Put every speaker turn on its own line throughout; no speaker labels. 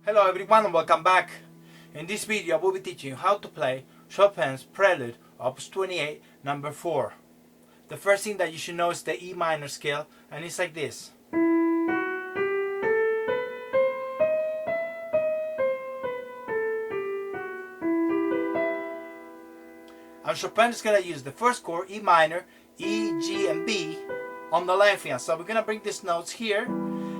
Hello everyone and welcome back. In this video I will be teaching you how to play Chopin's Prelude Op 28 number 4. The first thing that you should know is the E minor scale, and it's like this. And Chopin is going to use the first chord, E minor, E, G and B on the left hand. So we're going to bring these notes here,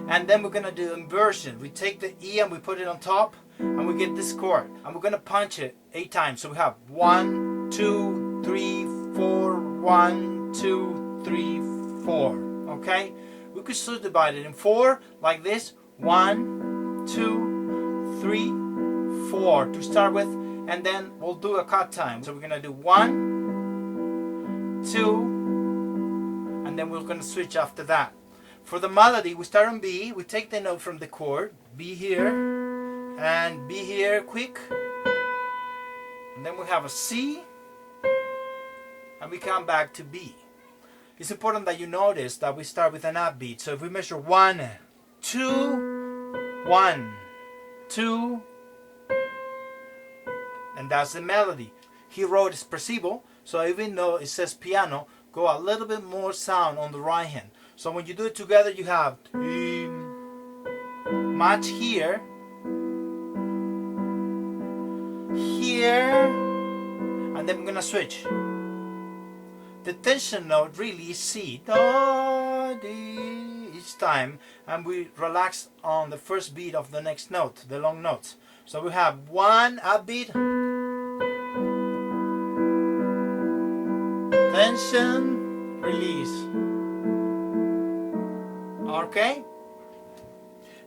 and then we're going to do inversion. We take the E and we put it on top, and we get this chord. And we're going to punch it 8 times. So we have 1, 2, 3, 4, 1, 2, 3, 4. Okay? We could subdivide it in 4 like this. 1, 2, 3, 4 to start with, and then we'll do a cut time. So we're going to do 1, 2, and then we're going to switch after that. For the melody, we start on B, we take the note from the chord, B here, and B here, quick, and then we have a C, and we come back to B. It's important that you notice that we start with an upbeat, so if we measure 1, 2, 1, 2, and that's the melody. He wrote espressivo, so even though it says piano, go a little bit more sound on the right hand. So when you do it together, you have match here, here, and then we're gonna switch. The tension note really is C, da, di, each time, and we relax on the first beat of the next note, the long notes. So we have 1 upbeat, tension, release. Okay?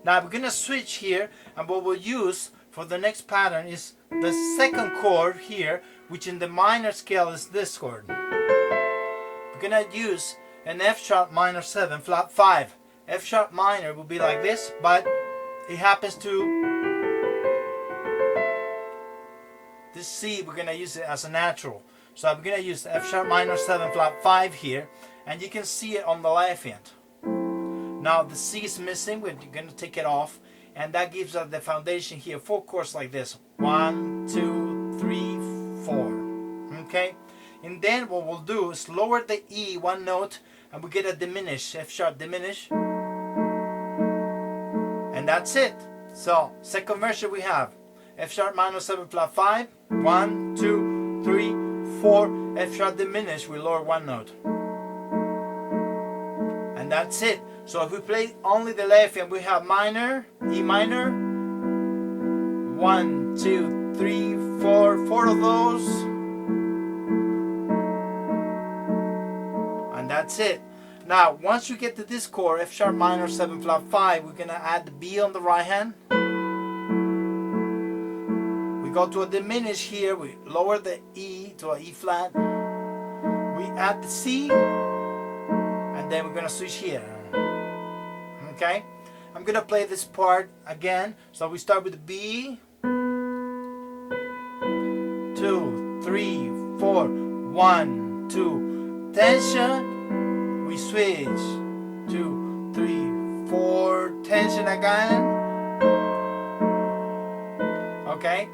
Now we're gonna switch here, and what we'll use for the next pattern is the second chord here, which in the minor scale is this chord. We're gonna use an F sharp minor 7 flat 5. F sharp minor will be like this, but it happens to this C, we're gonna use it as a natural. So I'm gonna use F sharp minor 7 flat 5 here, and you can see it on the left hand. Now the C is missing, we're going to take it off, and that gives us the foundation here, 4 chords like this. 1, 2, 3, 4. Okay? And then what we'll do is lower the E 1 note, and we get a diminish, F sharp diminish. And that's it. So, second measure we have F sharp minor 7 flat 5, 1, 2, 3, 4, F sharp diminish, we lower 1 note. And that's it. So if we play only the left hand, we have minor, E minor, 1, 2, 3, 4, 4 of those, and that's it. Now once you get to this chord, F sharp minor 7 flat 5, we're gonna add the B on the right hand. We go to a diminish here, we lower the E to an E flat, we add the C, and then we're gonna switch here. Okay, I'm gonna play this part again. So we start with the B, 2, 3, 4, 1, 2, tension, we switch, 2, 3, 4, tension again. Okay,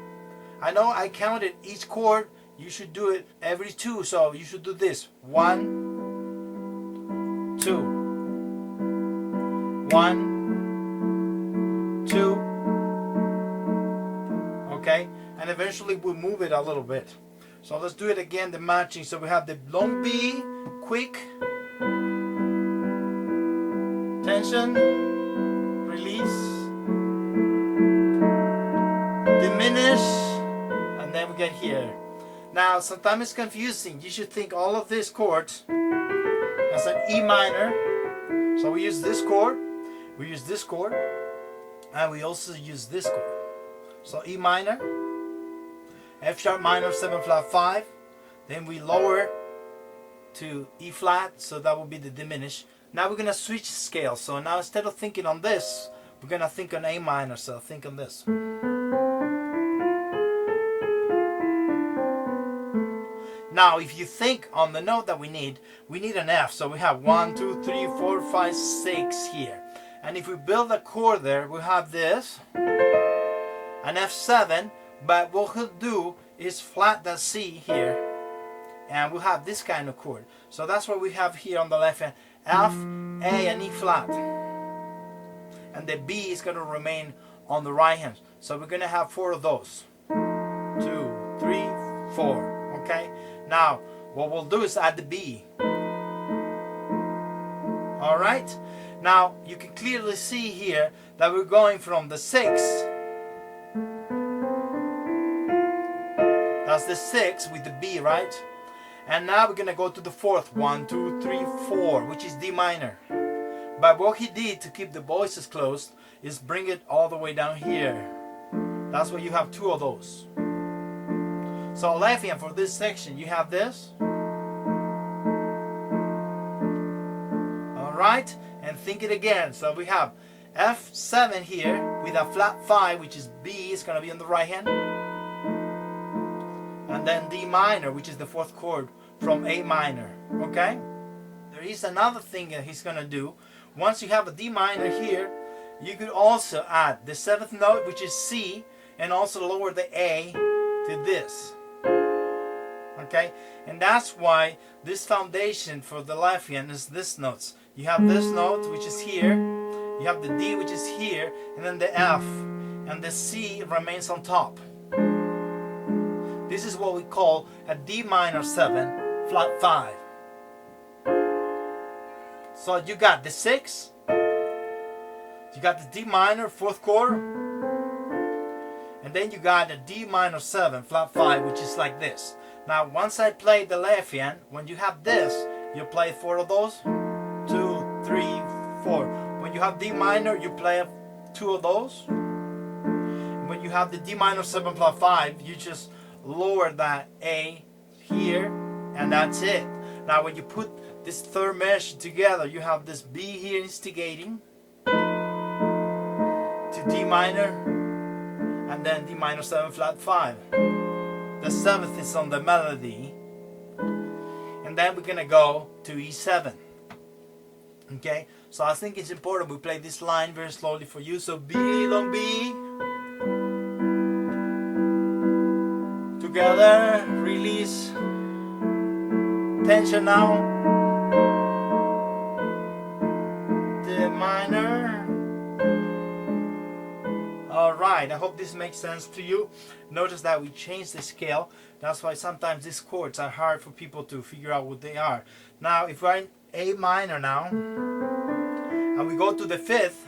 I know I counted each chord, you should do it every 2, so you should do this, 1, 2, 1, 2, okay, and eventually we'll move it a little bit. So let's do it again, the matching. So we have the long B, quick, tension, release, diminish, and then we get here. Now sometimes it's confusing. You should think all of these chords as an E minor. So we use this chord, we use this chord, and we also use this chord. So E minor, F sharp minor 7 flat 5, then we lower to E flat, so that will be the diminish. Now we're going to switch scales. So now instead of thinking on this, we're going to think on A minor, so think on this. Now if you think on the note that we need an F. So we have 1, 2, 3, 4, 5, 6 here. And if we build a chord there, we have this. an F7, but what he'll do is flat that C here, and we'll have this kind of chord. So that's what we have here on the left hand: F, A, and E flat. And the B is going to remain on the right hand. So we're going to have 4 of those. 2, 3, 4. Okay? Now, what we'll do is add the B. Alright? Now, you can clearly see here that we're going from the 6. That's the 6 with the B, right? And now we're going to go to the 4th. 1, 2, 3, 4, which is D minor. But what he did to keep the voices closed is bring it all the way down here. That's why you have 2 of those. So left hand for this section, you have this. Alright, and think it again. So we have F7 here with a flat 5, which is B, is going to be on the right hand. And then D minor, which is the 4th chord from A minor. Okay? There is another thing that he's going to do. Once you have a D minor here, you could also add the 7th note, which is C, and also lower the A to this. Okay? And that's why this foundation for the left hand is this notes. You have this note, which is here, you have the D, which is here, and then the F, and the C remains on top. This is what we call a D minor 7, flat 5. So you got the 6, you got the D minor 4th chord, and then you got a D minor 7 flat 5, which is like this. Now once I play the left hand, when you have this, you play 4 of those. 2, 3, 4. When you have D minor, you play 2 of those. And when you have the D minor 7 flat 5, you just lower that A here, and that's it. Now when you put this 3rd measure together, you have this B here instigating to D minor, and then D minor 7 flat 5. The 7th is on the melody, and then we're gonna go to E7. Okay, so I think it's important we play this line very slowly for you. So B, long B, together, release tension now. D minor. Alright, I hope this makes sense to you. Notice that we changed the scale. That's why sometimes these chords are hard for people to figure out what they are. Now, if we're in A minor now, and we go to the 5th,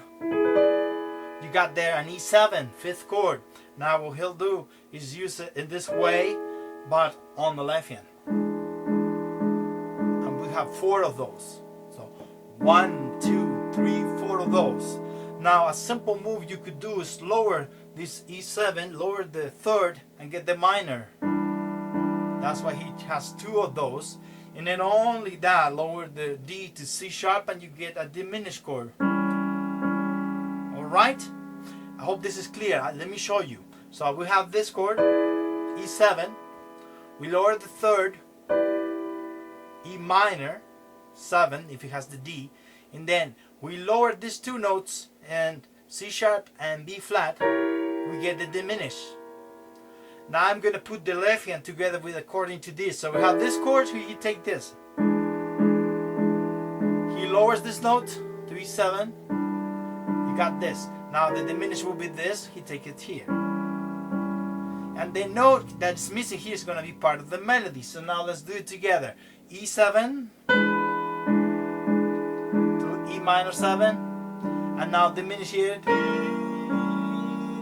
you got there an E7, 5th chord. Now what he'll do is use it in this way, but on the left hand. And we have 4 of those. So 1, 2, 3, 4 of those. Now a simple move you could do is lower this E7, lower the 3rd, and get the minor. That's why he has 2 of those. And then only that, lower the D to C sharp, and you get a diminished chord. Alright? I hope this is clear. Let me show you. So we have this chord, E7. We lower the 3rd, E minor, 7 if it has the D. And then we lower these 2 notes, and C sharp and B flat, we get the diminished. Now I'm going to put the left hand together with according to this. So we have this chord, so you take this. He lowers this note to E7. You got this. Now the diminished will be this. He take it here. And the note that's missing here is going to be part of the melody. So now let's do it together. E7 to E minor 7. And now diminish here.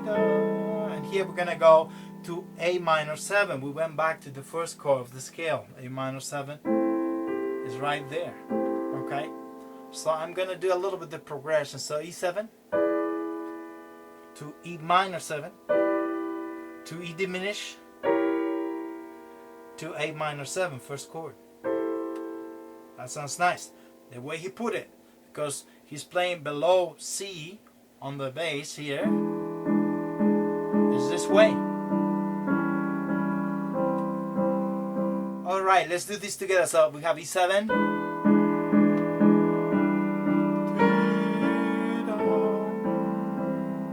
And here we're going to go to A minor 7. We went back to the 1st chord of the scale. A minor 7 is right there. Okay? So I'm going to do a little bit of the progression. So E7 to E minor 7 to E diminish to A minor 7, 1st chord. That sounds nice. The way he put it, because he's playing below C on the bass here, is this way. Alright, let's do this together. So we have E7.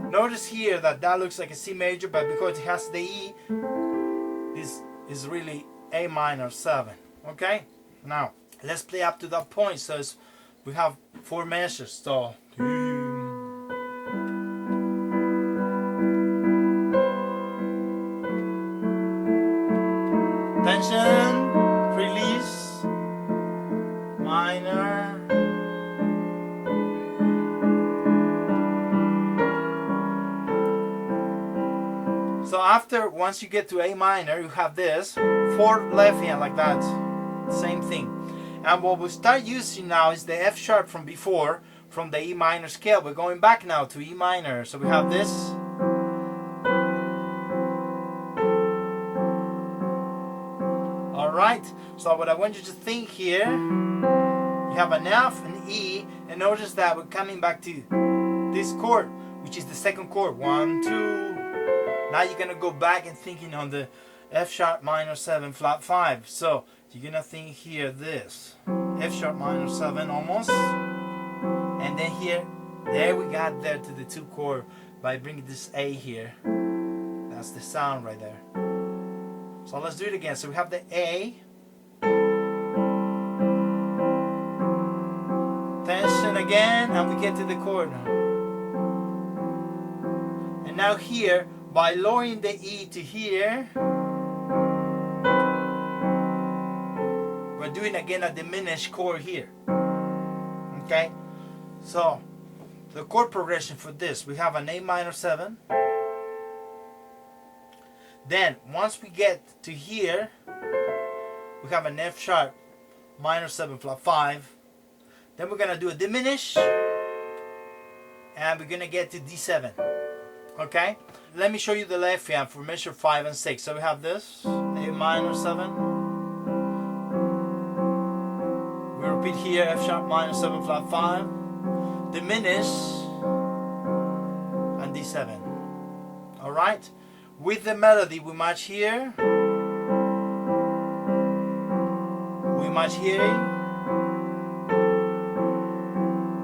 Notice notice here that that looks like a C major, but because it has the E, this is really A minor 7. Okay, now let's play up to that point. So we have 4 measures. So tension, release, minor. So after, once you get to A minor, you have this 4 left hand like that, same thing. And what we start using now is the F sharp from before, from the E minor scale. We're going back now to E minor. So we have this. Alright, so what I want you to think here, you have an F, an E, and notice that we're coming back to this chord, which is the second chord. 1, 2. Now you're gonna go back and thinking on the F sharp minor 7 flat 5. So you're gonna think here this F sharp minor 7 almost, and then here, there we got there to the 2 chord by bringing this A here. That's the sound right there. So let's do it again. So we have the A, tension again, and we get to the chord. And now here, by lowering the E to here, we're doing again a diminished chord here. Okay? So, the chord progression for this, we have an A minor 7. Then, once we get to here, we have an F sharp minor 7 flat 5. Then we're going to do a diminish, and we're going to get to D7. Okay? Let me show you the left hand for measure 5 and 6. So we have this, A minor 7. We repeat here, F sharp minor 7 flat 5. Diminish, and D7. Alright? With the melody, we match here. We match here.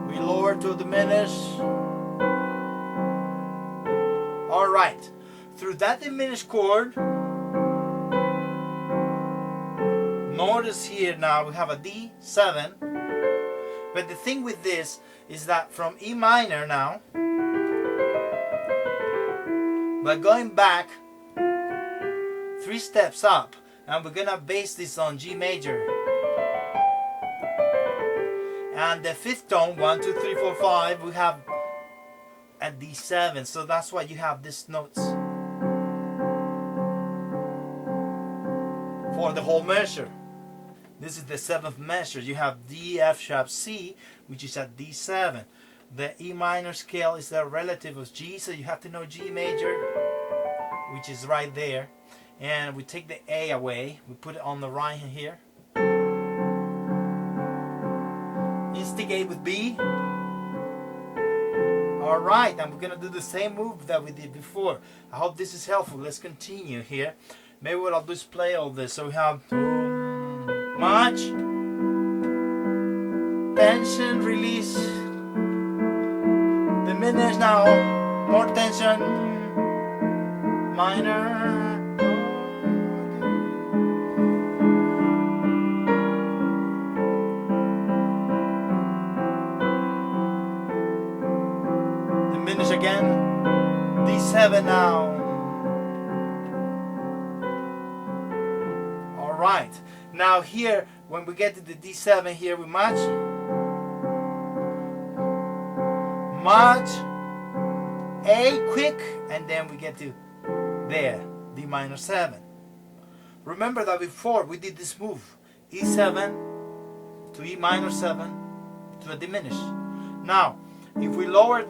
We lower to diminish. Alright, through that diminished chord, notice here now we have a D7, but the thing with this is that from E minor now, we're going back 3 steps up, and we're gonna base this on G major. And the 5th tone, 1, 2, 3, 4, 5, we have at D7, so that's why you have these notes for the whole measure. This is the 7th measure. You have D, F sharp, C, which is at D7. The E minor scale is the relative of G, so you have to know G major, which is right there. And we take the A away, we put it on the right hand here. Instigate with B. Alright, and we're going to do the same move that we did before. I hope this is helpful. Let's continue here. Maybe what I'll do is play all this. So we have much, tension, release, diminish now, more tension, minor, diminish again, D7 now. Alright, now here when we get to the D7 here we match, A quick, and then we get to there, D minor 7. Remember that before we did this move, E7 to E minor 7 to a diminish. Now if we lower